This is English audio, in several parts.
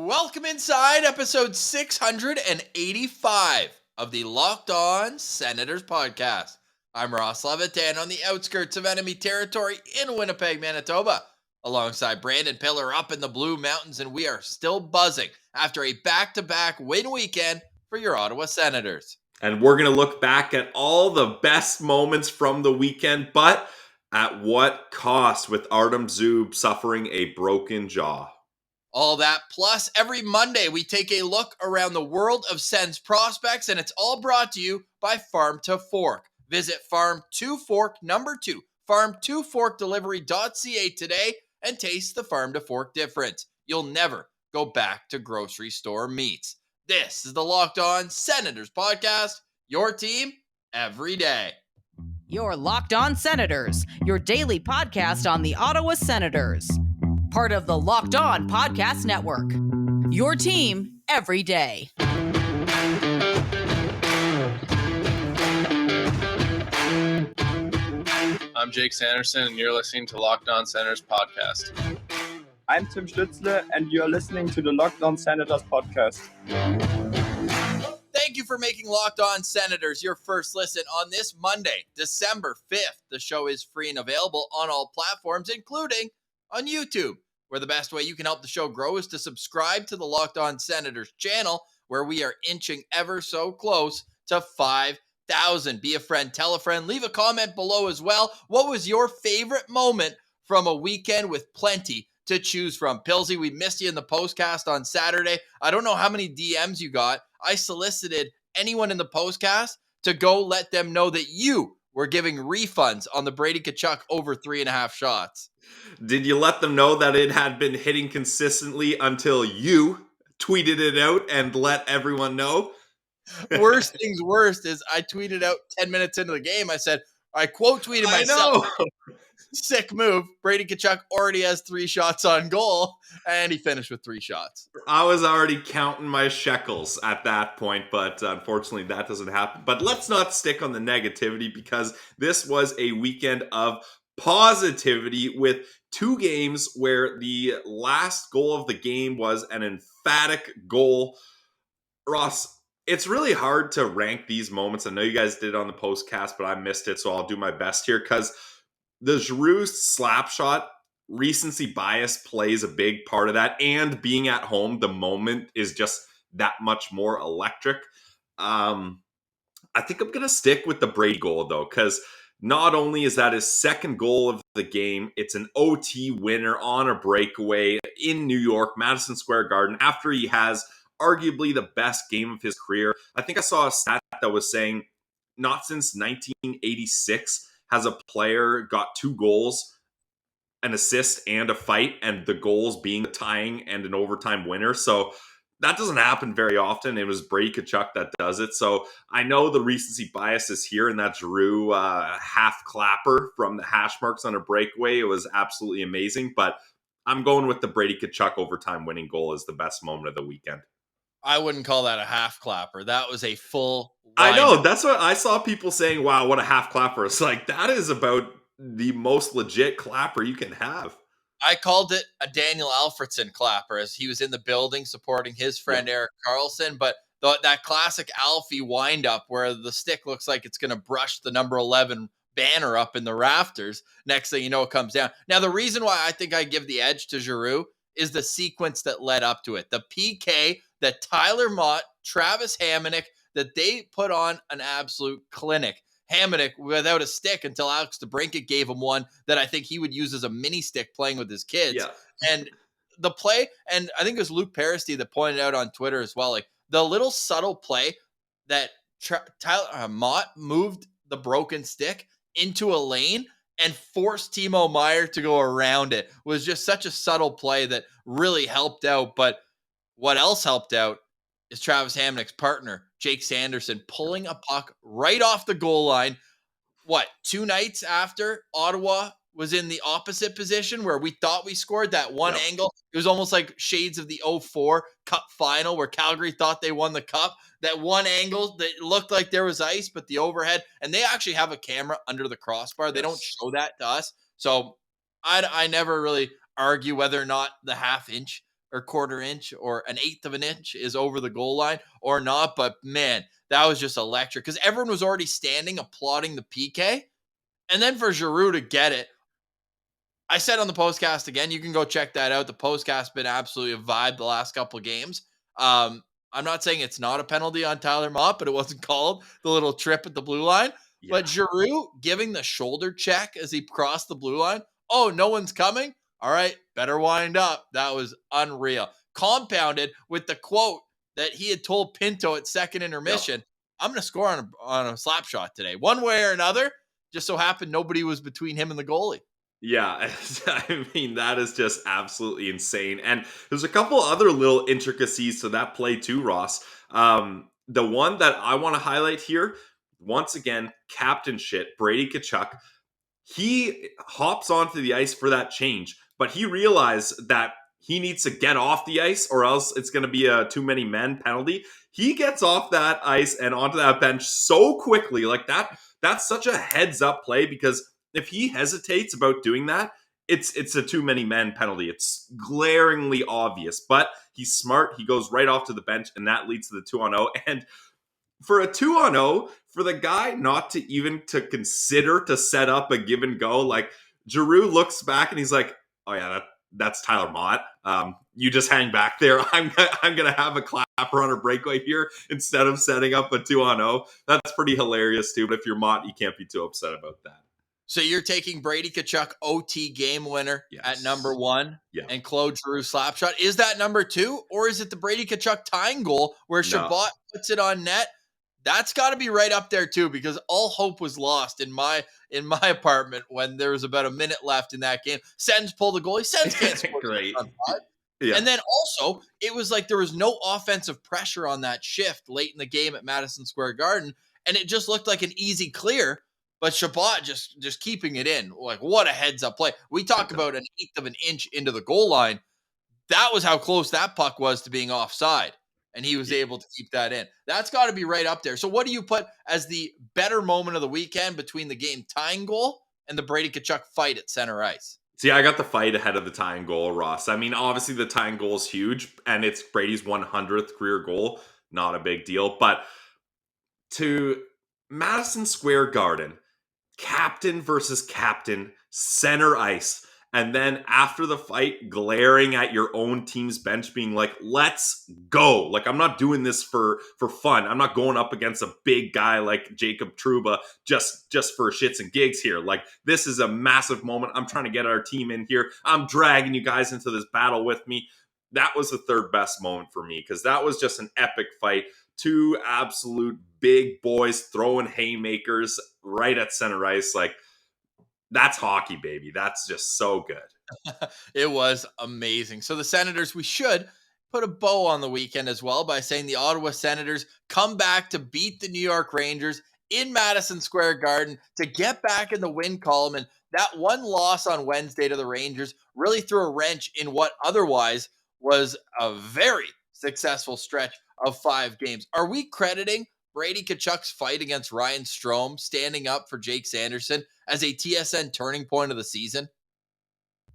Welcome inside episode 685 of the Locked On Senators podcast. I'm Ross Levitan on the outskirts of enemy territory in Winnipeg, Manitoba, alongside Brandon Piller up in the Blue Mountains, and we are still buzzing after a back-to-back win weekend for your Ottawa Senators. And we're going to look back at all the best moments from the weekend, but at what cost, with Artem Zub suffering a broken jaw. All that, plus every Monday we take a look around the world of Sens prospects, and it's all brought to you by Farm to Fork. Visit Farm to Fork number 2, farm2forkdelivery.ca today and taste the Farm to Fork difference. You'll never go back to grocery store meats. This is the Locked On Senators podcast, your team every day. Your Locked On Senators, your daily podcast on the Ottawa Senators. Part of the Locked On Podcast Network. Your team every day. I'm Jake Sanderson, and you're listening to Locked On Senators podcast. I'm Tim Stützle, and you're listening to the Locked On Senators podcast. Thank you for making Locked On Senators your first listen on this Monday, December 5th. The show is free and available on all platforms, including on YouTube, where the best way you can help the show grow is to subscribe to the Locked On Senators channel, where we are inching ever so close to 5,000. Be a friend, tell a friend, leave a comment below as well. What was your favorite moment from a weekend with plenty to choose from? Pilsy, we missed you in the postcast on Saturday. I don't know how many DMs you got. I solicited anyone in the postcast to go let them know that you were giving refunds on the Brady Tkachuk over 3.5 shots. Did you let them know that it had been hitting consistently until you tweeted it out and let everyone know? Worst things worst is I tweeted out 10 minutes into the game. I said, I quote tweeted myself. I know. Sick move. Brady Tkachuk already has 3 shots on goal, and he finished with 3 shots. I was already counting my shekels at that point, but unfortunately that doesn't happen. But let's not stick on the negativity, because this was a weekend of positivity with 2 games where the last goal of the game was an emphatic goal. Ross, it's really hard to rank these moments. I know you guys did it on the postcast, but I missed it, so I'll do my best here, because the Giroux slapshot, recency bias plays a big part of that, and being at home, the moment is just that much more electric. I think I'm going to stick with the Brady goal, though, because not only is that his second goal of the game, it's an OT winner on a breakaway in New York, Madison Square Garden, after he has arguably the best game of his career. I think I saw a stat that was saying not since 1986 has a player got 2 goals, an assist, and a fight, and the goals being a tying and an overtime winner. So that doesn't happen very often. It was Brady Tkachuk that does it. So I know the recency bias is here, and that Giroux half clapper from the hash marks on a breakaway, it was absolutely amazing. But I'm going with the Brady Tkachuk overtime winning goal as the best moment of the weekend. I wouldn't call that a half clapper. That was a full I know. That's what I saw people saying. Wow, what a half clapper. It's like, that is about the most legit clapper you can have. I called it a Daniel Alfredson clapper, as he was in the building supporting his friend Erik Karlsson. But that classic Alfie windup where the stick looks like it's going to brush the number 11 banner up in the rafters. Next thing you know, it comes down. Now, the reason why I think I give the edge to Giroux is the sequence that led up to it. The PK that Tyler Mott, Travis Hamonic, that they put on an absolute clinic. Hamonic without a stick until Alex DeBrincat gave him one that I think he would use as a mini stick playing with his kids. Yeah. And the play, and I think it was Luke Peristy that pointed out on Twitter as well, like the little subtle play that Tyler Mott moved the broken stick into a lane and forced Timo Meier to go around it was just such a subtle play that really helped out. But what else helped out is Travis Hamonic's partner, Jake Sanderson, pulling a puck right off the goal line. 2 nights after Ottawa was in the opposite position where we thought we scored that one angle. It was almost like shades of the 04 Cup final where Calgary thought they won the Cup. That one angle that looked like there was ice, but the overhead, and they actually have a camera under the crossbar. They don't show that to us. So I never really argue whether or not the half inch or quarter inch or an eighth of an inch is over the goal line or not. But man, that was just electric because everyone was already standing applauding the PK. And then for Giroux to get it, I said on the postcast again, you can go check that out. The postcast been absolutely a vibe the last couple of games. I'm not saying it's not a penalty on Tyler Mott, but it wasn't called, the little trip at the blue line. Yeah. But Giroux giving the shoulder check as he crossed the blue line. Oh, no one's coming? All right, better wind up. That was unreal. Compounded with the quote that he had told Pinto at second intermission, I'm going to score on a slap shot today. One way or another, just so happened nobody was between him and the goalie. Yeah, I mean, that is just absolutely insane. And there's a couple other little intricacies to that play too, Ross. The one that I want to highlight here, once again, captain shit, Brady Tkachuk. He hops onto the ice for that change, but he realized that he needs to get off the ice or else it's going to be a too many men penalty. He gets off that ice and onto that bench so quickly. Like that's such a heads up play, because if he hesitates about doing that, it's a too many men penalty. It's glaringly obvious, but he's smart. He goes right off to the bench, and that leads to the 2-on-0. And for a 2-on-0, for the guy not to even to consider to set up a give and go, like Giroux looks back and he's like, "Oh yeah, that's Tyler Mott. You just hang back there. I'm gonna have a clapper on a breakaway here instead of setting up a 2-on-0." That's pretty hilarious too. But if you're Mott, you can't be too upset about that. So you're taking Brady Tkachuk OT game winner at number 1 Yeah. and Claude Giroux slap shot. Is that number 2, or is it the Brady Tkachuk tying goal where Chabot puts it on net? That's got to be right up there too, because all hope was lost in my apartment when there was about a minute left in that game. Sens pulled the goalie. Sens can't score. Great. Yeah. And then also, it was like there was no offensive pressure on that shift late in the game at Madison Square Garden, and it just looked like an easy clear. But Chabot just keeping it in. Like, what a heads-up play. We talk about an eighth of an inch into the goal line. That was how close that puck was to being offside, and he was able to keep that in. That's got to be right up there. So what do you put as the better moment of the weekend between the game tying goal and the Brady Tkachuk fight at center ice? See, I got the fight ahead of the tying goal, Ross. I mean, obviously the tying goal is huge, and it's Brady's 100th career goal. Not a big deal. But to Madison Square Garden, captain versus captain, center ice, and then after the fight, glaring at your own team's bench, being like, "Let's go!" Like, I'm not doing this for fun. I'm not going up against a big guy like Jacob Trouba just for shits and gigs here. Like, this is a massive moment. I'm trying to get our team in here. I'm dragging you guys into this battle with me. That was the third best moment for me, because that was just an epic fight. Two absolute big boys throwing haymakers right at center ice. Like, that's hockey, baby. That's just so good. It was amazing. So the Senators, we should put a bow on the weekend as well by saying the Ottawa Senators come back to beat the New York Rangers in Madison Square Garden to get back in the win column. And that one loss on Wednesday to the Rangers really threw a wrench in what otherwise was a very successful stretch of 5 games. Are we crediting Brady Tkachuk's fight against Ryan Strome standing up for Jake Sanderson as a TSN turning point of the season?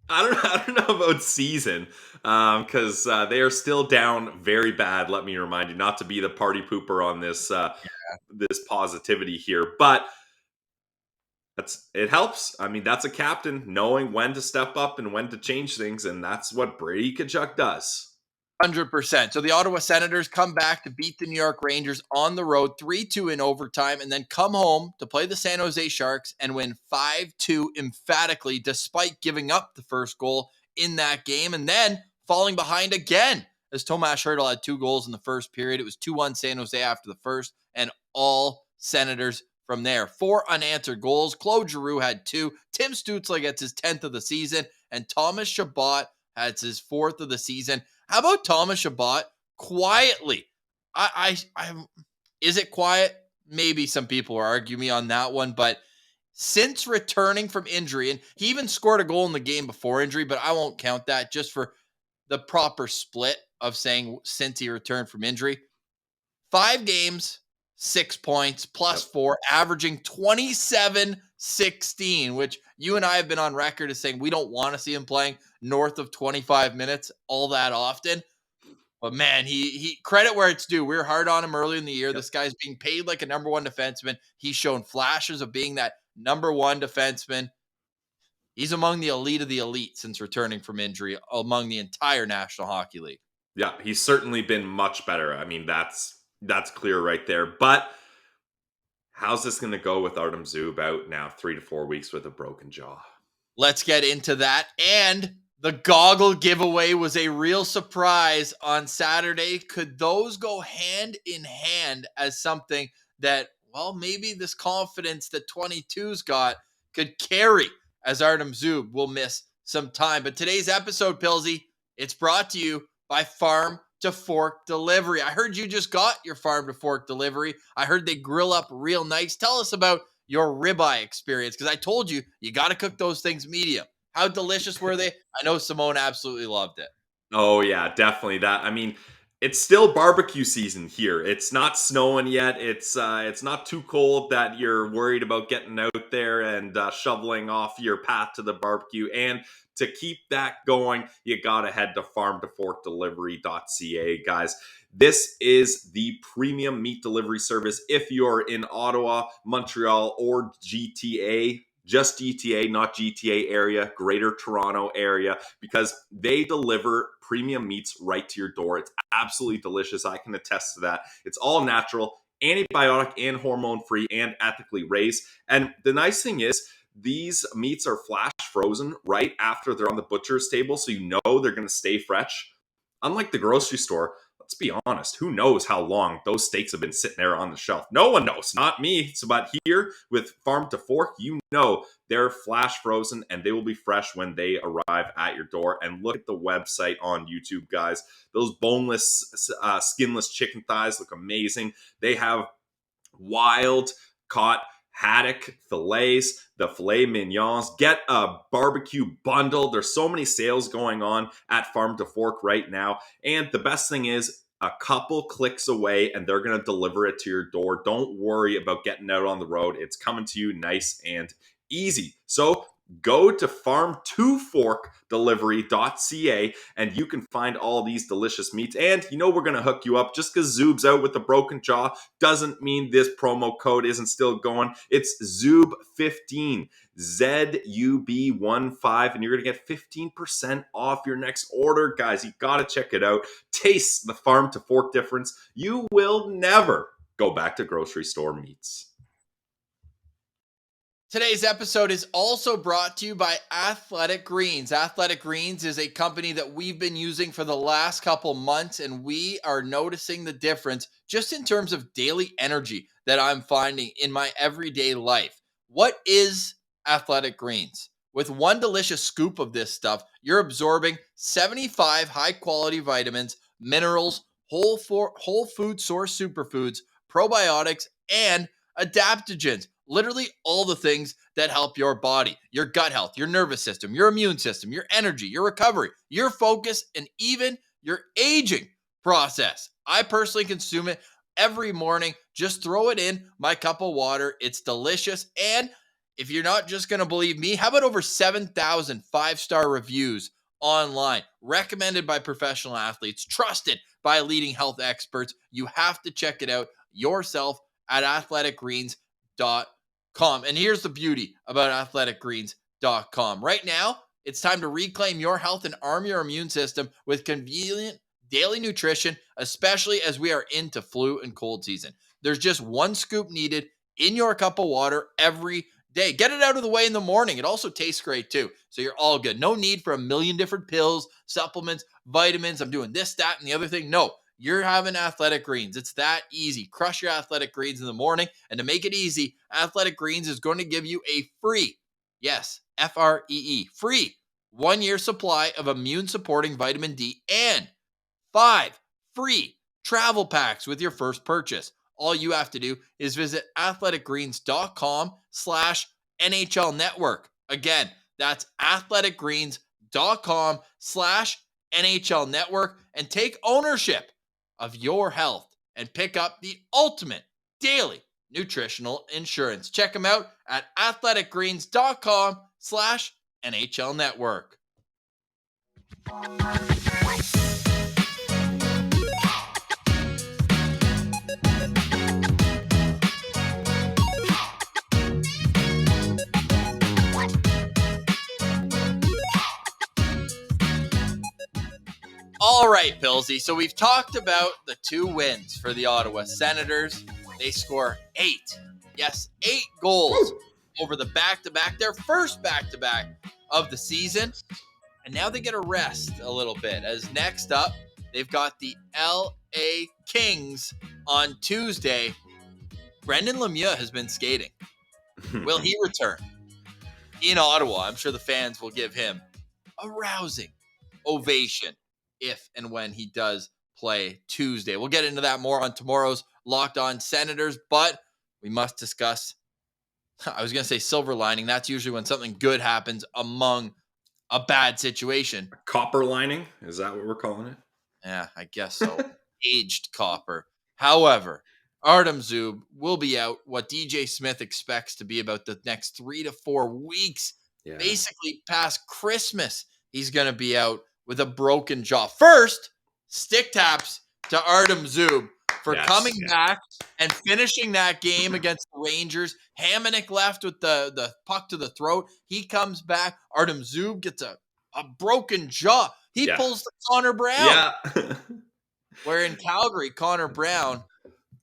I don't know about season, because they are still down very bad. Let me remind you, not to be the party pooper on this this positivity here, but it helps. I mean, that's a captain knowing when to step up and when to change things, and that's what Brady Tkachuk does. 100%. So the Ottawa Senators come back to beat the New York Rangers on the road 3-2 in overtime, and then come home to play the San Jose Sharks and win 5-2 emphatically, despite giving up the first goal in that game and then falling behind again as Tomas Hertl had 2 goals in the first period. It was 2-1 San Jose after the first, and all Senators from there. 4 unanswered goals. Claude Giroux had 2. Tim Stützle gets his 10th of the season, and Thomas Chabot has his 4th of the season. How about Thomas Chabot quietly? Is it quiet? Maybe some people will argue me on that one, but since returning from injury, and he even scored a goal in the game before injury, but I won't count that just for the proper split of saying since he returned from injury. 5 games, 6 points, plus 4, averaging 27 16, which you and I have been on record as saying we don't want to see him playing north of 25 minutes all that often. But man, he credit where it's due. We were hard on him early in the year. Yep. This guy's being paid like a number one defenseman. He's shown flashes of being that number one defenseman. He's among the elite of the elite since returning from injury among the entire National Hockey League. Yeah, he's certainly been much better. I mean, that's clear right there. But how's this going to go with Artem Zub out now 3 to 4 weeks with a broken jaw? Let's get into that. And the goggle giveaway was a real surprise on Saturday. Could those go hand in hand as something that, well, maybe this confidence that 22's got could carry as Artem Zub will miss some time. But today's episode, Pilsy, it's brought to you by Farm to Fork Delivery. I heard you just got your Farm to Fork delivery. I heard they grill up real nice. Tell us about your ribeye experience, because I told you got to cook those things medium. How delicious were they? I know Simone absolutely loved it. Oh, yeah, definitely that. I mean, it's still barbecue season here. It's not snowing yet. It's not too cold that you're worried about getting out there and shoveling off your path to the barbecue. And to keep that going, you got to head to farmtoforkdelivery.ca, guys. This is the premium meat delivery service if you're in Ottawa, Montreal, or GTA. Just GTA, not GTA area, Greater Toronto area, because they deliver premium meats right to your door. It's absolutely delicious. I can attest to that. It's all natural, antibiotic and hormone free, and ethically raised. And the nice thing is, these meats are flash frozen right after they're on the butcher's table, so you know they're going to stay fresh. Unlike the grocery store, let's be honest, who knows how long those steaks have been sitting there on the shelf? No one knows, not me. So, but here with Farm to Fork, you know they're flash frozen and they will be fresh when they arrive at your door. And look at the website on YouTube, guys. Those boneless, skinless chicken thighs look amazing. They have wild caught haddock fillets, the filet mignons. Get a barbecue bundle. There's so many sales going on at Farm to Fork right now. And the best thing is, a couple clicks away and they're going to deliver it to your door. Don't worry about getting out on the road. It's coming to you nice and easy. So go to farmtoforkdelivery.ca and you can find all these delicious meats. And you know we're going to hook you up. Just because Zub's out with a broken jaw doesn't mean this promo code isn't still going. It's Zub15, ZUB15, and you're going to get 15% off your next order. Guys, you got to check it out. Taste the Farm to Fork difference. You will never go back to grocery store meats. Today's episode is also brought to you by Athletic Greens. Athletic Greens is a company that we've been using for the last couple months, and we are noticing the difference just in terms of daily energy that I'm finding in my everyday life. What is Athletic Greens? With one delicious scoop of this stuff, you're absorbing 75 high-quality vitamins, minerals, whole food source superfoods, probiotics, and adaptogens. Literally all the things that help your body, your gut health, your nervous system, your immune system, your energy, your recovery, your focus, and even your aging process. I personally consume it every morning. Just throw it in my cup of water. It's delicious. And if you're not just going to believe me, how about over 7,000 5-star reviews online, recommended by professional athletes, trusted by leading health experts? You have to check it out yourself at athleticgreens.com. And here's the beauty about athleticgreens.com. Right now, it's time to reclaim your health and arm your immune system with convenient daily nutrition, especially as we are into flu and cold season. There's just one scoop needed in your cup of water every day. Get it out of the way in the morning. It also tastes great too. So you're all good. No need for a million different pills, supplements, vitamins. I'm doing this, that, and the other thing. No. You're having Athletic Greens. It's that easy. Crush your Athletic Greens in the morning. And to make it easy, Athletic Greens is going to give you a free, yes, Free, free 1-year supply of immune-supporting vitamin D and 5 free travel packs with your first purchase. All you have to do is visit athleticgreens.com/NHL Network. Again, that's athleticgreens.com/NHL Network and take ownership of your health and pick up the ultimate daily nutritional insurance. Check them out at athleticgreens.com/NHL network. All right, Pillsy. So we've talked about the 2 wins for the Ottawa Senators. They score 8. Yes, 8 goals over the back-to-back. Their first back-to-back of the season. And now they get a rest a little bit. As next up, they've got the LA Kings on Tuesday. Brendan Lemieux has been skating. Will he return? In Ottawa, I'm sure the fans will give him a rousing ovation if and when he does play Tuesday. We'll get into that more on tomorrow's Locked On Senators, but we must discuss, I was going to say silver lining. That's usually when something good happens among a bad situation. Copper lining? Is that what we're calling it? Yeah, I guess so. Aged copper. However, Artem Zub will be out what DJ Smith expects to be about the next 3 to 4 weeks. Yeah. Basically, past Christmas, he's going to be out with a broken jaw. First, stick taps to Artem Zub for coming back and finishing that game against the Rangers. Hamonic left with the puck to the throat. He comes back. Artem Zub gets a broken jaw. He pulls the Connor Brown. Yeah. Where in Calgary, Connor Brown,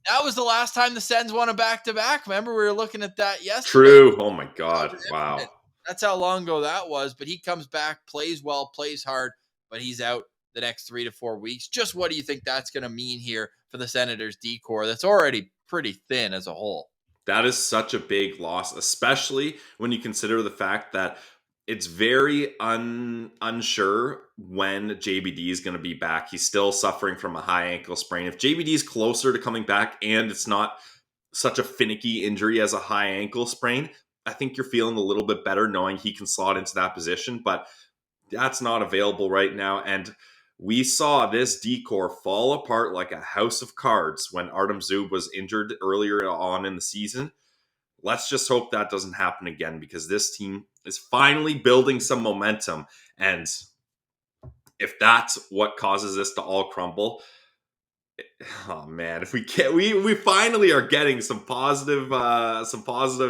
that was the last time the Sens won a back-to-back. Remember, we were looking at that yesterday. True. Oh, my God. Wow. That's how long ago that was. But he comes back, plays well, plays hard, but he's out the next 3 to 4 weeks. Just what do you think that's going to mean here for the Senators D-core that's already pretty thin as a whole? That is such a big loss, especially when you consider the fact that it's very unsure when JBD is going to be back. He's still suffering from a high ankle sprain. If JBD is closer to coming back and it's not such a finicky injury as a high ankle sprain, I think you're feeling a little bit better knowing he can slot into that position. But that's not available right now. And we saw this D-core fall apart like a house of cards when Artem Zub was injured earlier on in the season. Let's just hope that doesn't happen again, because this team is finally building some momentum. And if that's what causes this to all crumble, oh man, if we can't, we finally are getting some positive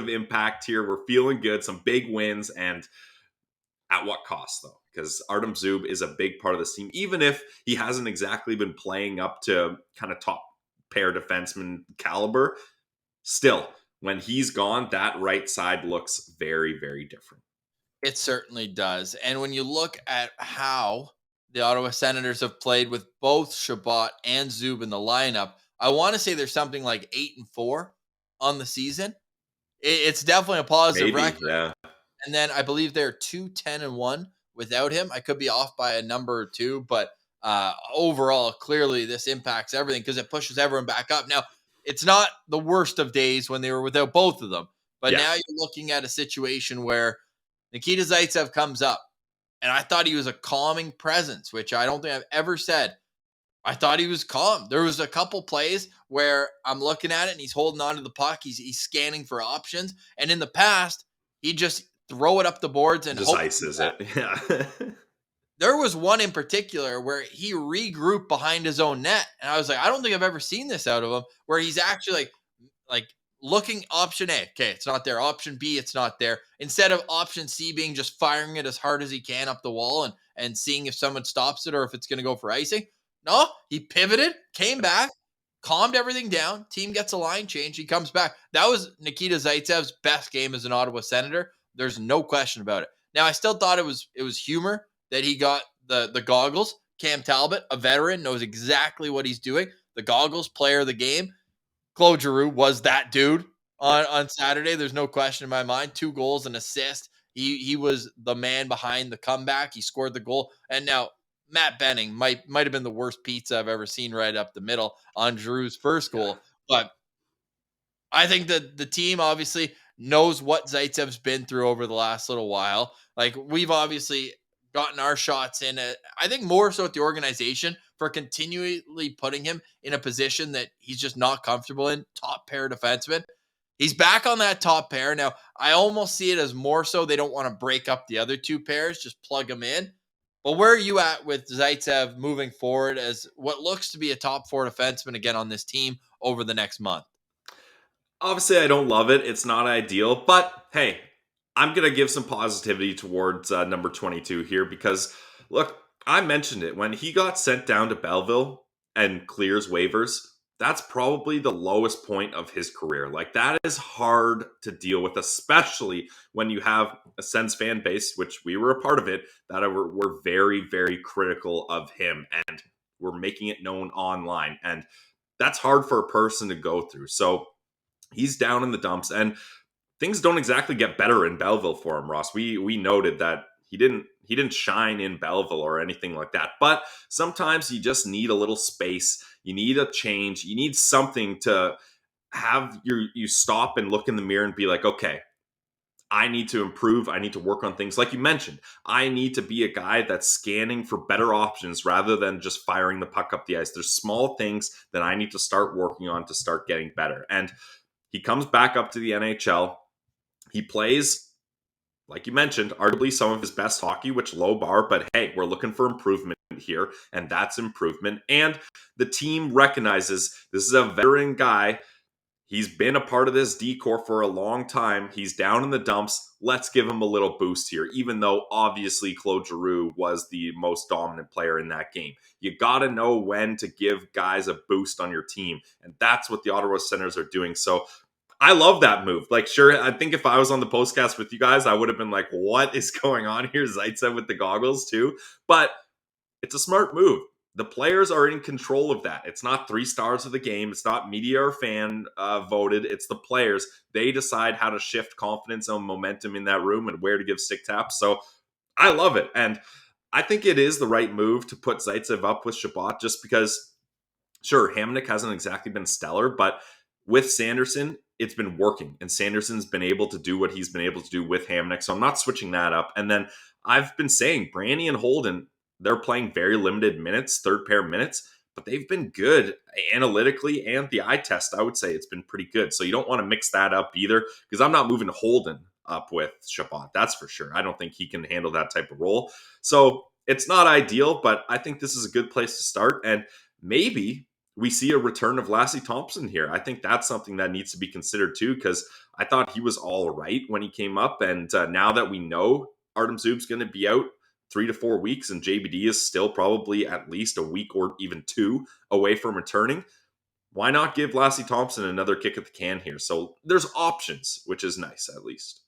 impact here. We're feeling good, some big wins, and at what cost though? Because Artem Zub is a big part of this team, even if he hasn't exactly been playing up to kind of top pair defenseman caliber. Still, when he's gone, that right side looks very, very different. It certainly does. And when you look at how the Ottawa Senators have played with both Chabot and Zub in the lineup, I want to say there's something like 8-4 on the season. It's definitely a positive record. Yeah. And then I believe they're 2-10-1 without him. I could be off by a number or two, but overall, clearly this impacts everything because it pushes everyone back up. Now, it's not the worst of days when they were without both of them, but now you're looking at a situation where Nikita Zaitsev comes up, and I thought he was a calming presence, which I don't think I've ever said. I thought he was calm. There was a couple plays where I'm looking at it, and he's holding on to the puck. He's scanning for options, and in the past, he'd just throw it up the boards and just ices it. Yeah. There was one in particular where he regrouped behind his own net, and I was like, I don't think I've ever seen this out of him, where he's actually like looking option A. Okay, it's not there. Option B, it's not there. Instead of option C being just firing it as hard as he can up the wall and seeing if someone stops it or if it's going to go for icing. No, he pivoted, came back, calmed everything down. Team gets a line change. He comes back. That was Nikita Zaitsev's best game as an Ottawa Senator. There's no question about it. Now, I still thought it was humor that he got the goggles. Cam Talbot, a veteran, knows exactly what he's doing. The goggles, player of the game. Claude Giroux was that dude on Saturday. There's no question in my mind. 2 goals and assist. He was the man behind the comeback. He scored the goal. And now Matt Benning might have been the worst pizza I've ever seen right up the middle on Giroux's first goal. But I think that the team obviously knows what Zaitsev's been through over the last little while. Like, we've obviously gotten our shots in. I think more so at the organization for continually putting him in a position that he's just not comfortable in, top pair defenseman. He's back on that top pair. Now, I almost see it as more so they don't want to break up the other two pairs, just plug them in. But where are you at with Zaitsev moving forward as what looks to be a top 4 defenseman again on this team over the next month? Obviously, I don't love it. It's not ideal. But hey, I'm going to give some positivity towards number 22 here because, look, I mentioned it. When he got sent down to Belleville and clears waivers, that's probably the lowest point of his career. Like, that is hard to deal with, especially when you have a Sens fan base, which we were a part of it, that were very, very critical of him and were making it known online. And that's hard for a person to go through. So he's down in the dumps, and things don't exactly get better in Belleville for him, Ross. We noted that he didn't shine in Belleville or anything like that. But sometimes you just need a little space. You need a change. You need something to have you stop and look in the mirror and be like, okay, I need to improve. I need to work on things. Like you mentioned, I need to be a guy that's scanning for better options rather than just firing the puck up the ice. There's small things that I need to start working on to start getting better. And he comes back up to the NHL. He plays, like you mentioned, arguably some of his best hockey, which low bar, but hey, we're looking for improvement here, and that's improvement. And the team recognizes this is a veteran guy. He's been a part of this decor for a long time. He's down in the dumps. Let's give him a little boost here, even though obviously Claude Giroux was the most dominant player in that game. You got to know when to give guys a boost on your team, and that's what the Ottawa Senators are doing. So I love that move. Like, sure, I think if I was on the postcast with you guys, I would have been like, what is going on here? Zaitsev with the goggles too. But it's a smart move. The players are in control of that. It's not 3 stars of the game. It's not media or fan voted. It's the players. They decide how to shift confidence and momentum in that room and where to give stick taps. So I love it. And I think it is the right move to put Zaitsev up with Chabot just because, sure, Hamonic hasn't exactly been stellar, but with Sanderson, it's been working. And Sanderson's been able to do what he's been able to do with Hamonic. So I'm not switching that up. And then I've been saying Brandy and Holden, they're playing very limited minutes, third pair minutes, but they've been good analytically and the eye test. I would say it's been pretty good. So you don't want to mix that up either because I'm not moving Holden up with Chabot. That's for sure. I don't think he can handle that type of role. So it's not ideal, but I think this is a good place to start. And maybe we see a return of Lassie Thompson here. I think that's something that needs to be considered too, because I thought he was all right when he came up. And now that we know Artem Zub's going to be out 3 to 4 weeks and JBD is still probably at least a week or even 2 away from returning, why not give Lassie Thompson another kick at the can here? So there's options, which is nice at least.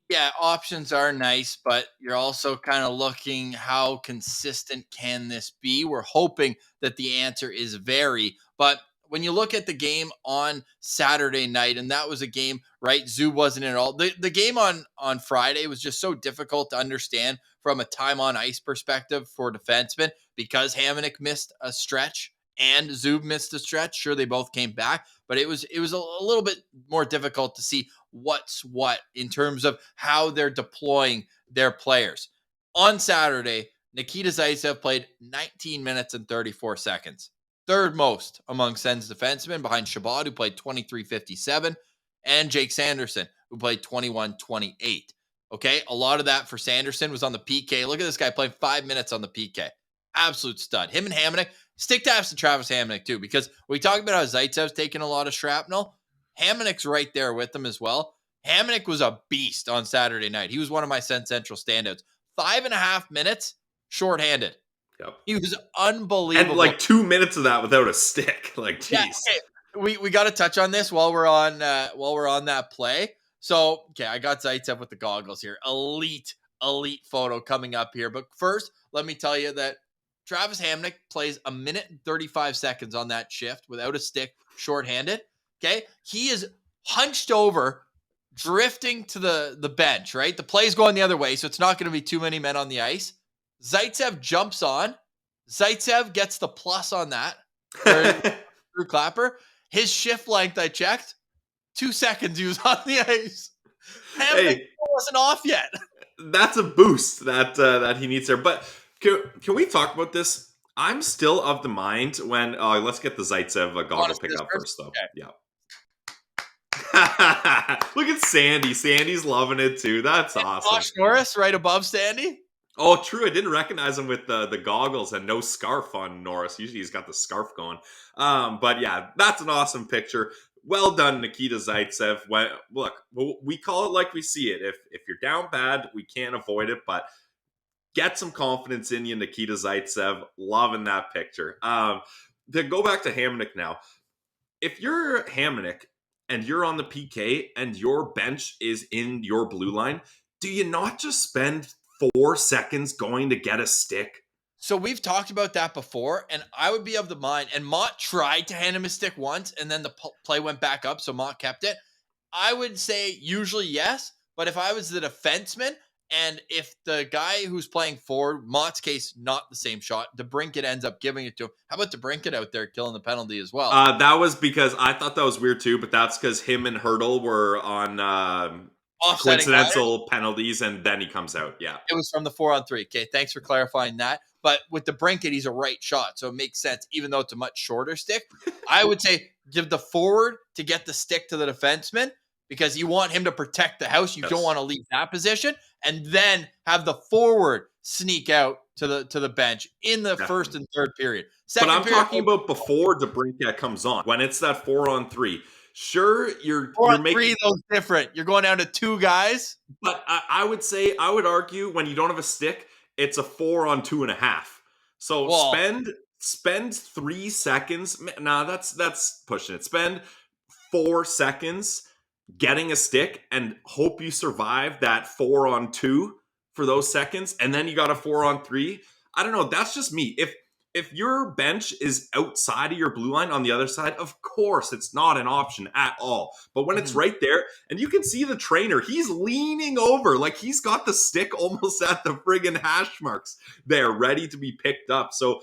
Yeah, options are nice, but you're also kind of looking how consistent can this be? We're hoping that the answer is very, but when you look at the game on Saturday night, and that was a game, right? Zub wasn't in at all. The game on Friday was just so difficult to understand from a time on ice perspective for defensemen because Hamonic missed a stretch and Zub missed a stretch. Sure, they both came back, but it was a little bit more difficult to see what's what in terms of how they're deploying their players. On Saturday, Nikita Zaitsev played 19 minutes and 34 seconds. Third most among Sens defensemen behind Chabot, who played 23:57, and Jake Sanderson, who played 21:28. Okay, a lot of that for Sanderson was on the PK. Look at this guy playing 5 minutes on the PK. Absolute stud. Him and Hamonic, stick taps to Travis Hamonic too, because we talk about how Zaitsev's taking a lot of shrapnel. Hamonic's right there with him as well. Hamonic was a beast on Saturday night. He was one of my Sens Central standouts. 5.5 minutes, shorthanded. Yep. He was unbelievable. And like 2 minutes of that without a stick. Like, geez. Yeah, okay. We got to touch on this while we're on that play. So, okay, I got Zaitsev with the goggles here. Elite photo coming up here. But first, let me tell you that Travis Hamonic plays 1 minute and 35 seconds on that shift without a stick, shorthanded. Okay, he is hunched over, drifting to the bench, right? The play's going the other way, so it's not going to be too many men on the ice. Zaitsev jumps on. Zaitsev gets the plus on that. Drew Clapper. His shift length, I checked, 2 seconds he was on the ice. Hamonic wasn't off yet. That's a boost that he needs there. But can we talk about this? I'm still of the mind when let's get the Zaitsev goggle pick up first, though. Okay. Yeah. Look at Sandy. Sandy's loving it too. That's awesome. Josh Norris right above Sandy. Oh, true. I didn't recognize him with the goggles and no scarf on Norris. Usually he's got the scarf going. But yeah, that's an awesome picture. Well done, Nikita Zaitsev. Look, we call it like we see it. If you're down bad, we can't avoid it. But get some confidence in you, Nikita Zaitsev. Loving that picture. To go back to Hamonic now. If you're Hamonic and you're on the PK and your bench is in your blue line, do you not just spend 4 seconds going to get a stick? So we've talked about that before, and I would be of the mind, and Mott tried to hand him a stick once, and then the play went back up, so Mott kept it. I would say usually yes, but if I was the defenseman, and if the guy who's playing forward, Mott's case, not the same shot, DeBrincat ends up giving it to him. How about DeBrincat out there killing the penalty as well? That was because I thought that was weird too, but that's because him and Hurdle were on coincidental penalties, and then he comes out. Yeah, it was from the 4-on-3. Okay, thanks for clarifying that. But with the DeBrincat, he's a right shot, so it makes sense, even though it's a much shorter stick. I would say give the forward to get the stick to the defenseman because you want him to protect the house. You don't want to leave that position, and then have the forward sneak out to the bench in the first and third period. But I'm talking about before DeBrincat comes on, when it's that 4-on-3. Sure, you're making those different. You're going down to 2 guys. But I would argue when you don't have a stick, it's a 4-on-2.5. So spend 3 seconds. Nah, that's pushing it. Spend 4 seconds getting a stick and hope you survive that 4-on-2 for those seconds, and then you got a 4-on-3. I don't know. That's just me. If your bench is outside of your blue line on the other side, of course, it's not an option at all. But when it's right there, and you can see the trainer, he's leaning over, like he's got the stick almost at the friggin' hash marks there, ready to be picked up. So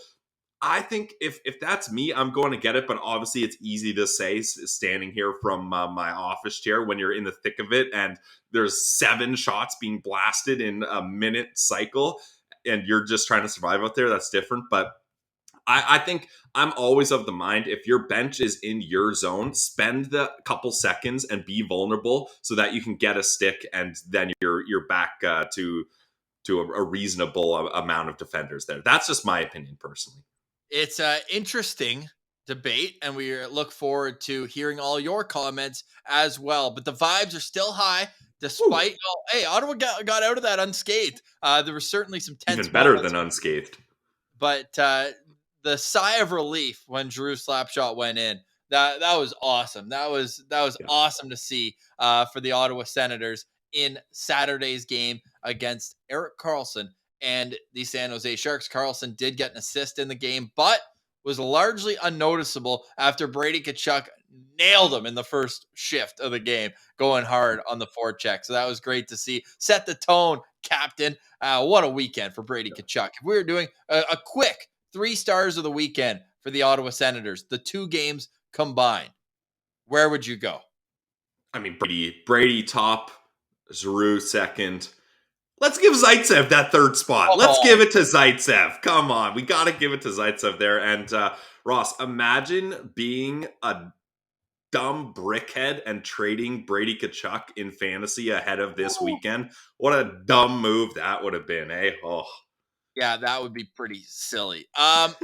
I think if that's me, I'm going to get it. But obviously, it's easy to say standing here from my office chair when you're in the thick of it, and there's 7 shots being blasted in a minute cycle, and you're just trying to survive out there. That's different, but I think I'm always of the mind, if your bench is in your zone, spend the couple seconds and be vulnerable so that you can get a stick, and then you're back to a reasonable amount of defenders there. That's just my opinion personally. It's an interesting debate, and we look forward to hearing all your comments as well. But the vibes are still high, despite Ottawa got out of that unscathed. There were certainly some tense even better moments, than unscathed. But the sigh of relief when Giroux slapshot went in, that was awesome. That was awesome to see for the Ottawa Senators in Saturday's game against Erik Karlsson and the San Jose Sharks. Karlsson did get an assist in the game, but was largely unnoticeable after Brady Tkachuk nailed him in the first shift of the game, going hard on the forecheck. So that was great to see. Set the tone, captain. What a weekend for Brady Tkachuk. If we were doing a quick 3 stars of the weekend for the Ottawa Senators, the 2 games combined, where would you go? I mean, Brady top, Giroux second. Let's give Zaitsev that 3rd spot. Let's give it to Zaitsev. Come on. We got to give it to Zaitsev there. And Ross, imagine being a dumb brickhead and trading Brady Tkachuk in fantasy ahead of this weekend. What a dumb move that would have been, eh? Oh. Yeah, that would be pretty silly. Okay,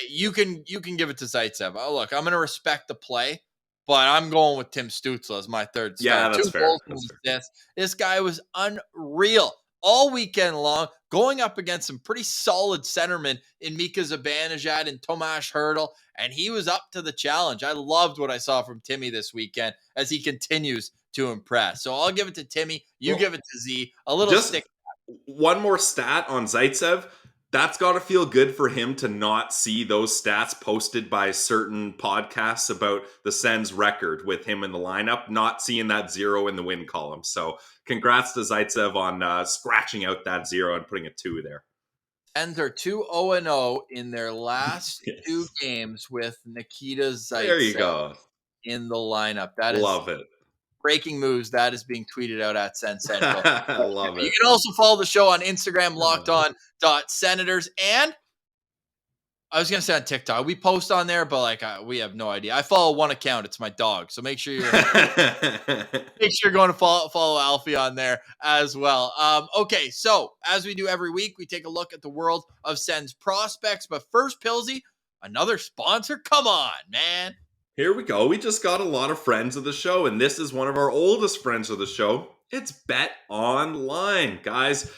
you can give it to Zaitsev. Oh, look, I'm going to respect the play, but I'm going with Tim Stützle as my 3rd star. Yeah, that's 2 fair. goals and assists. This guy was unreal all weekend long, going up against some pretty solid centermen in Mika Zibanejad and Tomas Hertl, and he was up to the challenge. I loved what I saw from Timmy this weekend as he continues to impress. So I'll give it to Timmy. You give it to Z. A little stick. One more stat on Zaitsev. That's got to feel good for him to not see those stats posted by certain podcasts about the Sens record with him in the lineup, not seeing that 0 in the win column. So congrats to Zaitsev on scratching out that 0 and putting a 2 there. Sens are 2-0 in their last 2 games with Nikita Zaitsev there you go. in the lineup. That Love it. Breaking moves. That is being tweeted out at Sens Central. I love it. You can also follow the show on Instagram, LockedOn.Senators. And I was gonna say on TikTok. We post on there, but like we have no idea. I follow one account. It's my dog. So make sure you're going to follow Alfie on there as well. Okay, so as we do every week, we take a look at the world of Sens prospects. But first, Pilsy, another sponsor. Come on, man. Here we go. We just got a lot of friends of the show, and this is one of our oldest friends of the show. It's Bet Online, guys.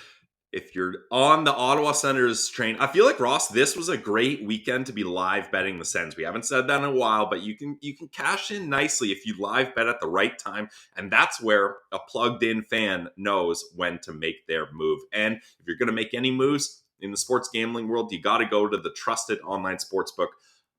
If you're on the Ottawa Senators train, I feel like, Ross, this was a great weekend to be live betting the Sens. We haven't said that in a while, but you can cash in nicely if you live bet at the right time, and that's where a plugged-in fan knows when to make their move. And if you're going to make any moves in the sports gambling world, you got to go to the trusted online sportsbook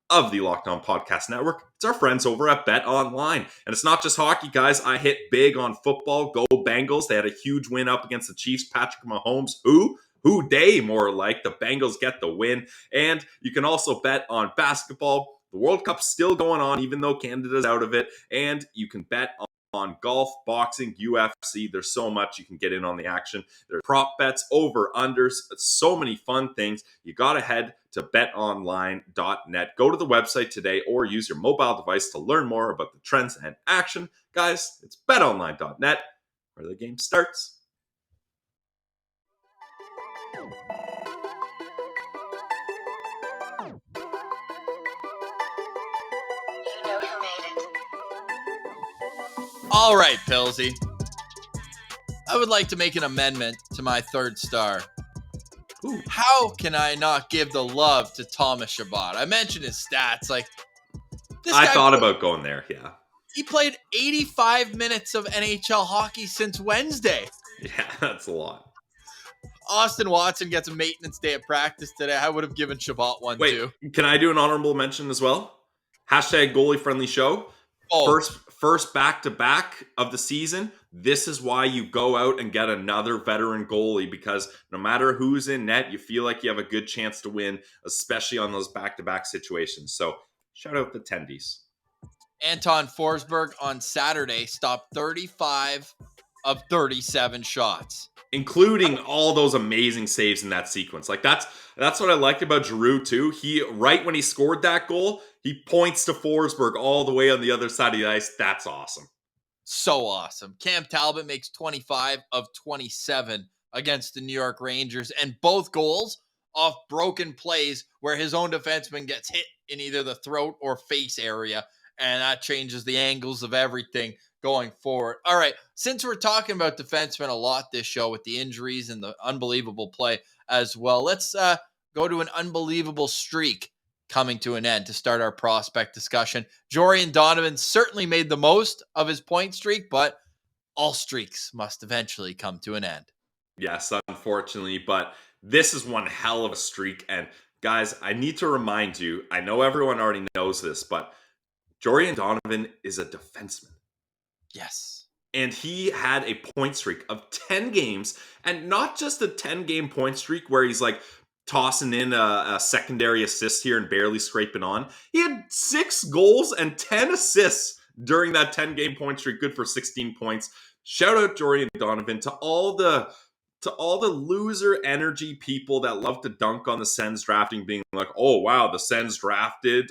of the Locked On Podcast Network. It's our friends over at Bet Online. And it's not just hockey, guys. I hit big on football. Go Bengals. They had a huge win up against the Chiefs. Patrick Mahomes, who day more like. The Bengals get the win. And you can also bet on basketball. The World Cup's still going on, even though Canada's out of it. And you can bet on golf, boxing, UFC. There's so much you can get in on the action. There are prop bets, over, unders, so many fun things. You got to head to betonline.net. Go to the website today or use your mobile device to learn more about the trends and action. Guys, it's betonline.net where the game starts. All right, Pilsy. I would like to make an amendment to my third star. Ooh. How can I not give the love to Thomas Chabot? I mentioned his stats. Like, I thought about going there, yeah. He played 85 minutes of NHL hockey since Wednesday. Yeah, that's a lot. Austin Watson gets a maintenance day at practice today. I would have given Chabot one too. Can I do an honorable mention as well? Hashtag goalie friendly show. Oh. First back-to-back of the season. This is why you go out and get another veteran goalie, because no matter who's in net, you feel like you have a good chance to win, especially on those back-to-back situations. So shout out the tendies. Anton Forsberg on Saturday stopped 35 of 37 shots, including all those amazing saves in that sequence. Like that's what I liked about Giroux too. He, right when he scored that goal, he points to Forsberg all the way on the other side of the ice. That's awesome. So awesome. Cam Talbot makes 25 of 27 against the New York Rangers, and both goals off broken plays where his own defenseman gets hit in either the throat or face area, and that changes the angles of everything going forward. All right, since we're talking about defensemen a lot this show with the injuries and the unbelievable play as well, let's go to an unbelievable streak coming to an end to start our prospect discussion. Jordan Donovan certainly made the most of his point streak, but all streaks must eventually come to an end. Yes, unfortunately, but this is one hell of a streak. And guys, I need to remind you, I know everyone already knows this, but Jordan Donovan is a defenseman. Yes. And he had a point streak of 10 games, and not just a 10-game point streak where he's like tossing in a secondary assist here and barely scraping on. He had 6 goals and 10 assists during that 10-game point streak, good for 16 points. Shout out Jordan Donovan to all the loser energy people that love to dunk on the Sens drafting, being like, oh wow, the Sens drafted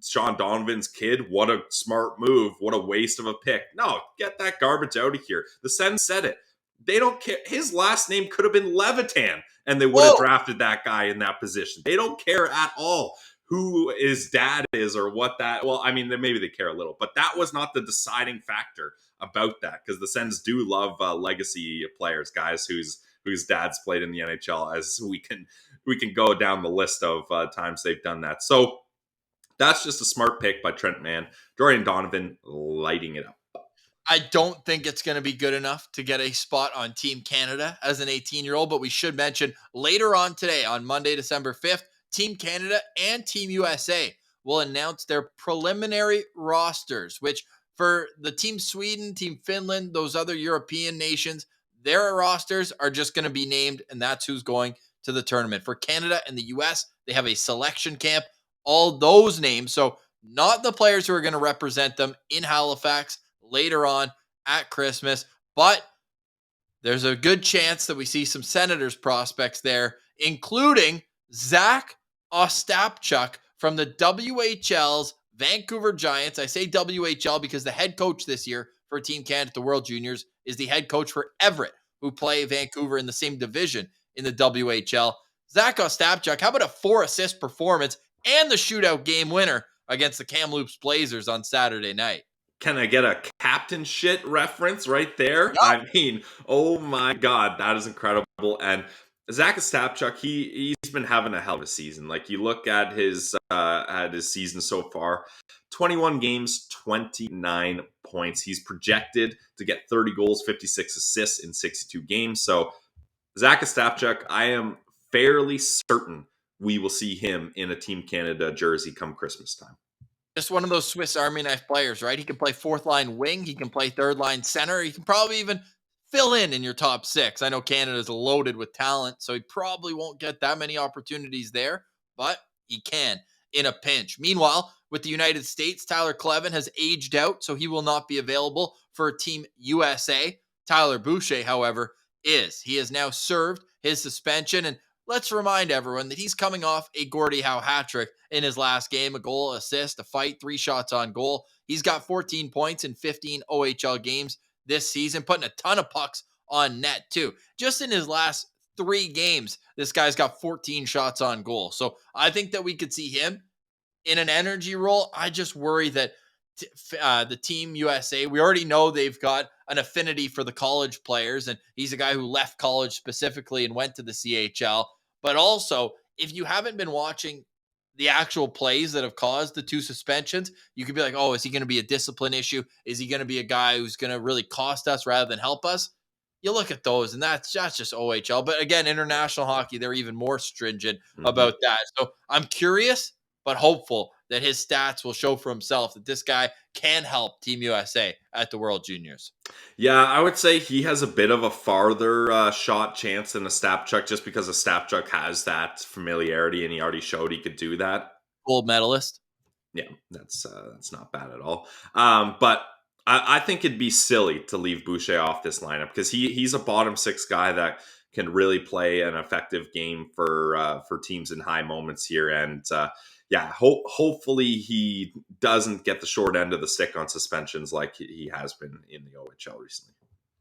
Sean Donovan's kid. What a smart move. What a waste of a pick. No, get that garbage out of here. The Sens said it. They don't care. His last name could have been Levitan, and they would have drafted that guy in that position. They don't care at all who his dad is or what that. Well, I mean, maybe they care a little, but that was not the deciding factor about that, because the Sens do love legacy players, guys whose dads played in the NHL, as we can go down the list of times they've done that. So that's just a smart pick by Trent Mann. Jordan Donovan lighting it up. I don't think it's going to be good enough to get a spot on Team Canada as an 18-year-old, but we should mention later on today, on Monday, December 5th, Team Canada and Team USA will announce their preliminary rosters, which for the Team Sweden, Team Finland, those other European nations, their rosters are just going to be named, and that's who's going to the tournament. For Canada and the US, they have a selection camp, all those names. So not the players who are going to represent them in Halifax later on at Christmas, but there's a good chance that we see some Senators prospects there, including Zach Ostapchuk from the WHL's Vancouver Giants. I say WHL because the head coach this year for Team Canada at the World Juniors is the head coach for Everett, who play Vancouver in the same division in the WHL. Zach Ostapchuk, how about a 4-assist performance and the shootout game winner against the Kamloops Blazers on Saturday night? Can I get a captain shit reference right there? Yep. I mean, oh my God, that is incredible. And Zach Ostapchuk, he's been having a hell of a season. Like, you look at his season so far, 21 games, 29 points. He's projected to get 30 goals, 56 assists in 62 games. So Zach Ostapchuk, I am fairly certain we will see him in a Team Canada jersey come Christmas time. Just one of those Swiss Army knife players, right? He can play fourth line wing. He can play third line center. He can probably even fill in your top six. I know Canada's loaded with talent, so he probably won't get that many opportunities there, but he can in a pinch. Meanwhile, with the United States, Tyler Clevin has aged out, so he will not be available for Team USA. Tyler Boucher, however, is. He has now served his suspension, and let's remind everyone that he's coming off a Gordie Howe hat trick in his last game, a goal, assist, a fight, 3 shots on goal. He's got 14 points in 15 OHL games this season, putting a ton of pucks on net too. Just in his last 3 games, this guy's got 14 shots on goal. So I think that we could see him in an energy role. I just worry that the Team USA, we already know they've got an affinity for the college players, and he's a guy who left college specifically and went to the CHL. But also, if you haven't been watching the actual plays that have caused the 2 suspensions, you could be like, oh, is he going to be a discipline issue? Is he going to be a guy who's going to really cost us rather than help us? You look at those, and that's just OHL. But again, international hockey, they're even more stringent about that. So I'm curious, but hopeful that his stats will show for himself that this guy can help Team USA at the World Juniors. Yeah, I would say he has a bit of a farther shot chance than Ostapchuk, just because Ostapchuk has that familiarity and he already showed he could do that. Gold medalist. Yeah, that's not bad at all. But I think it'd be silly to leave Boucher off this lineup, because he's a bottom 6 guy that can really play an effective game for teams in high moments here. And hopefully he doesn't get the short end of the stick on suspensions like he has been in the OHL recently.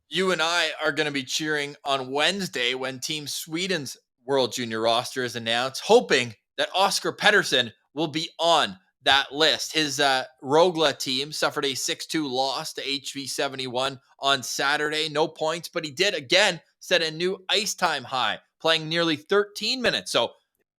You and I are going to be cheering on Wednesday when Team Sweden's World Junior roster is announced, hoping that Oscar Pettersson will be on that list. His Rogla team suffered a 6-2 loss to HV71 on Saturday. No points, but he did again set a new ice time high, playing nearly 13 minutes. So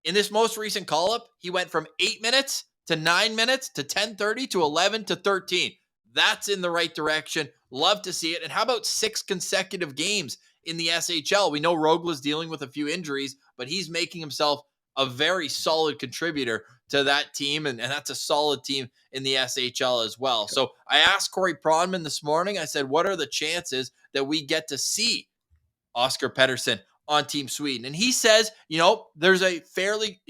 in this most recent call-up, he went from 8 minutes to 9 minutes to 10:30 to 11 to 13. That's in the right direction. Love to see it. And how about 6 consecutive games in the SHL? We know Rogla's dealing with a few injuries, but he's making himself a very solid contributor to that team, and that's a solid team in the SHL as well. So I asked Corey Pronman this morning, I said, what are the chances that we get to see Oscar Pettersson on Team Sweden? And he says, he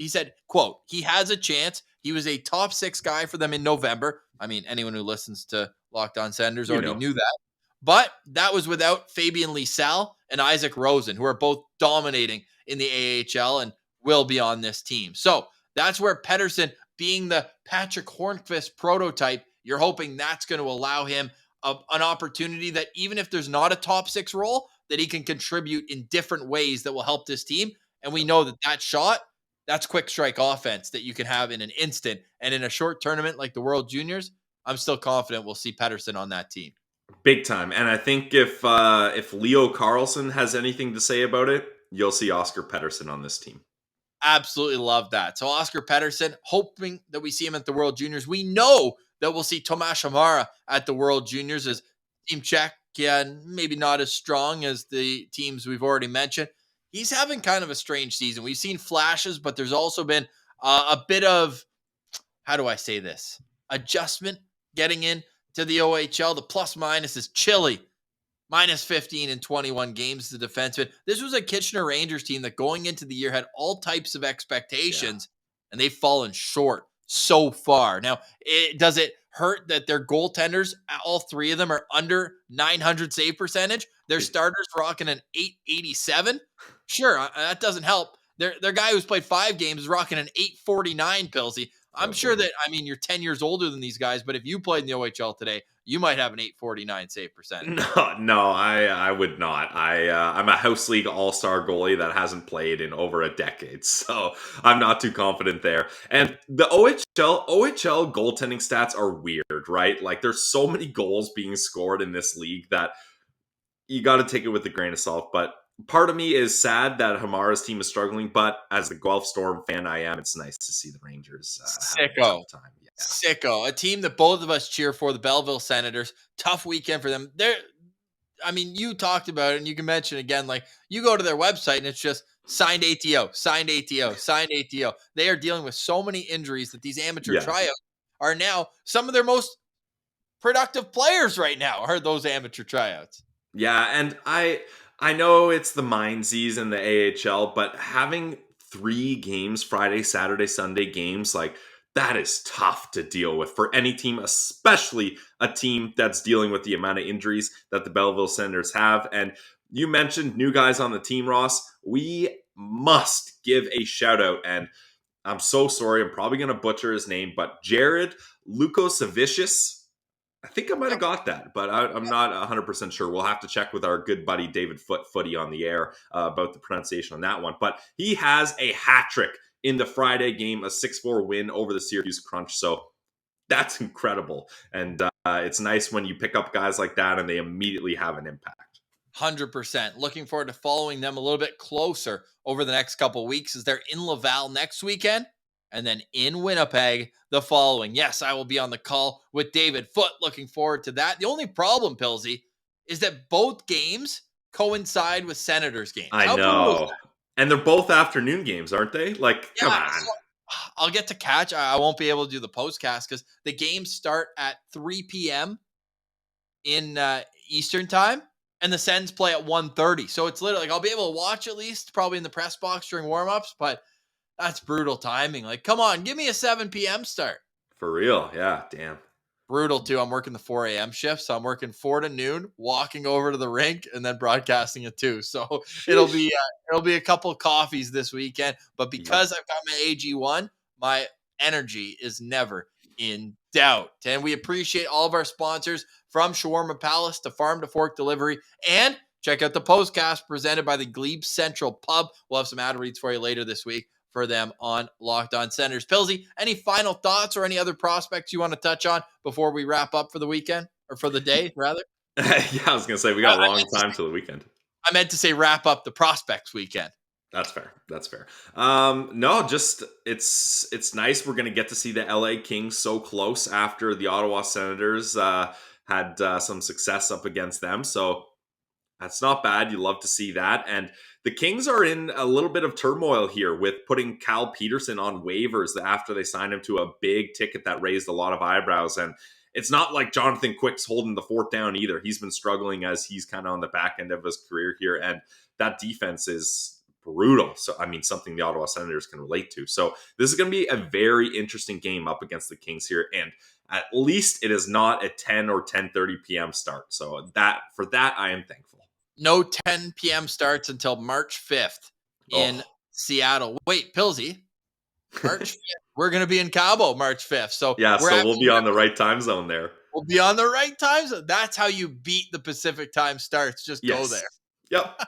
said, quote, he has a chance. He was a top 6 guy for them in November. I mean, anyone who listens to Locked On Senators already knew that. But that was without Fabian Lysell and Isaac Rosen, who are both dominating in the AHL and will be on this team. So that's where Pettersson, being the Patrick Hornqvist prototype, you're hoping that's going to allow him an opportunity that even if there's not a top 6 role, that he can contribute in different ways that will help this team. And we know that shot, that's quick strike offense that you can have in an instant. And in a short tournament like the World Juniors, I'm still confident we'll see Pettersson on that team. Big time. And I think if Leo Karlsson has anything to say about it, you'll see Oscar Pettersson on this team. Absolutely love that. So Oscar Pettersson, hoping that we see him at the World Juniors. We know that we'll see Tomas Hamara at the World Juniors as Team Czech, maybe not as strong as the teams we've already mentioned. He's having kind of a strange season. We've seen flashes, but there's also been a bit of, how do I say this, adjustment getting in to the OHL. The plus minus is chilly. Minus 15 in 21 games as a defenseman. This was a Kitchener Rangers team that going into the year had all types of expectations, and they've fallen short so far. Now, does it hurt that their goaltenders, all 3 of them, are under 900 save percentage? Their starters rocking an 887? Sure, that doesn't help. Their guy who's played 5 games is rocking an 849, Pilsy. I'm sure that, you're 10 years older than these guys, but if you played in the OHL today, you might have an 849 save percentage. No, I would not. I'm a house league all-star goalie that hasn't played in over a decade, so I'm not too confident there. And the OHL goaltending stats are weird, right? Like, there's so many goals being scored in this league that you got to take it with a grain of salt. But part of me is sad that Hamara's team is struggling, but as the Guelph Storm fan I am, it's nice to see the Rangers having a tough time. Yeah. Sicko, a team that both of us cheer for, the Belleville Senators. Tough weekend for them. You talked about it, and you can mention again, like, you go to their website and it's just signed ATO, signed ATO, signed ATO. They are dealing with so many injuries that these amateur tryouts are now some of their most productive players right now are those amateur tryouts. Yeah, and I know it's the Mindsies and the AHL, but having 3 games, Friday, Saturday, Sunday games, like, that is tough to deal with for any team, especially a team that's dealing with the amount of injuries that the Belleville Senators have. And you mentioned new guys on the team, Ross. We must give a shout out, and I'm so sorry, I'm probably going to butcher his name, but Jared Lukosevicius. I think I might have got that, but I'm not 100% sure. We'll have to check with our good buddy David Footy on the air about the pronunciation on that one. But he has a hat trick in the Friday game, a 6-4 win over the Syracuse Crunch. So that's incredible. And it's nice when you pick up guys like that and they immediately have an impact. 100%. Looking forward to following them a little bit closer over the next couple of weeks as they're in Laval next weekend and then in Winnipeg the following. Yes, I will be on the call with David Foote. Looking forward to that. The only problem, Pilsy, is that both games coincide with Senators games. I know. And they're both afternoon games, aren't they? Like, come on. So I'll get to catch. I won't be able to do the postcast because the games start at 3 p.m. in Eastern time, and the Sens play at 1:30. So it's literally like I'll be able to watch at least probably in the press box during warmups, but that's brutal timing. Like, come on, give me a 7 p.m. start. For real. Yeah, damn. Brutal, too. I'm working the 4 a.m. shift, so I'm working 4 to noon, walking over to the rink, and then broadcasting at 2. So it'll be a couple of coffees this weekend. But because I've got my AG1, my energy is never in doubt. And we appreciate all of our sponsors, from Shawarma Palace to Farm to Fork Delivery, and check out the postcast presented by the Glebe Central Pub. We'll have some ad reads for you later this week for them on Locked On Senators. Pilsy, any final thoughts or any other prospects you want to touch on before we wrap up for the weekend, or for the day, rather? Yeah, I was going to say, we got a long time till the weekend. I meant to say wrap up the prospects weekend. That's fair. No, just it's nice. We're going to get to see the LA Kings so close after the Ottawa Senators had some success up against them. So that's not bad. You love to see that. And the Kings are in a little bit of turmoil here with putting Cal Peterson on waivers after they signed him to a big ticket that raised a lot of eyebrows. And it's not like Jonathan Quick's holding the fort down either. He's been struggling as he's kind of on the back end of his career here. And that defense is brutal. So, something the Ottawa Senators can relate to. So this is going to be a very interesting game up against the Kings here. And at least it is not a 10 or 10:30 p.m. start. So for that, I am thankful. No 10 p.m. starts until March 5th in Seattle. Wait, Pilsy, March 5th. We're going to be in Cabo March 5th. So we'll be on the right time zone there. We'll be on the right time zone. That's how you beat the Pacific time starts. Just go there. Yep.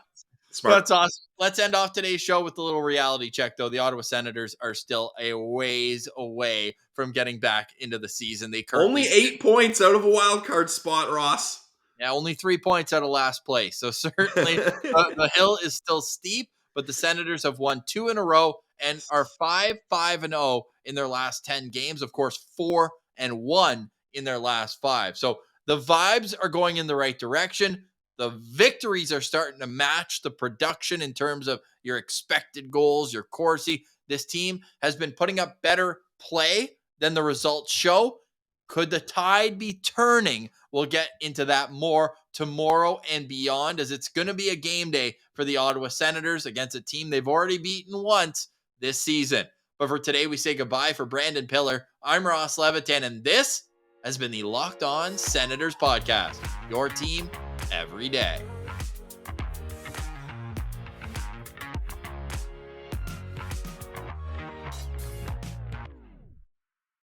Smart. That's awesome. Let's end off today's show with a little reality check, though. The Ottawa Senators are still a ways away from getting back into the season. They currently only 8 points out of a wild card spot, Ross. Yeah, only 3 points out of last place. So certainly the hill is still steep, but the Senators have won 2 in a row and are 5-5-0 in their last 10 games. Of course, 4-1 in their last 5. So the vibes are going in the right direction. The victories are starting to match the production in terms of your expected goals, your Corsi. This team has been putting up better play than the results show. Could the tide be turning? We'll get into that more tomorrow and beyond, as it's going to be a game day for the Ottawa Senators against a team they've already beaten once this season. But for today, we say goodbye. For Brandon Piller, I'm Ross Levitan, and this has been the Locked On Senators podcast, your team every day.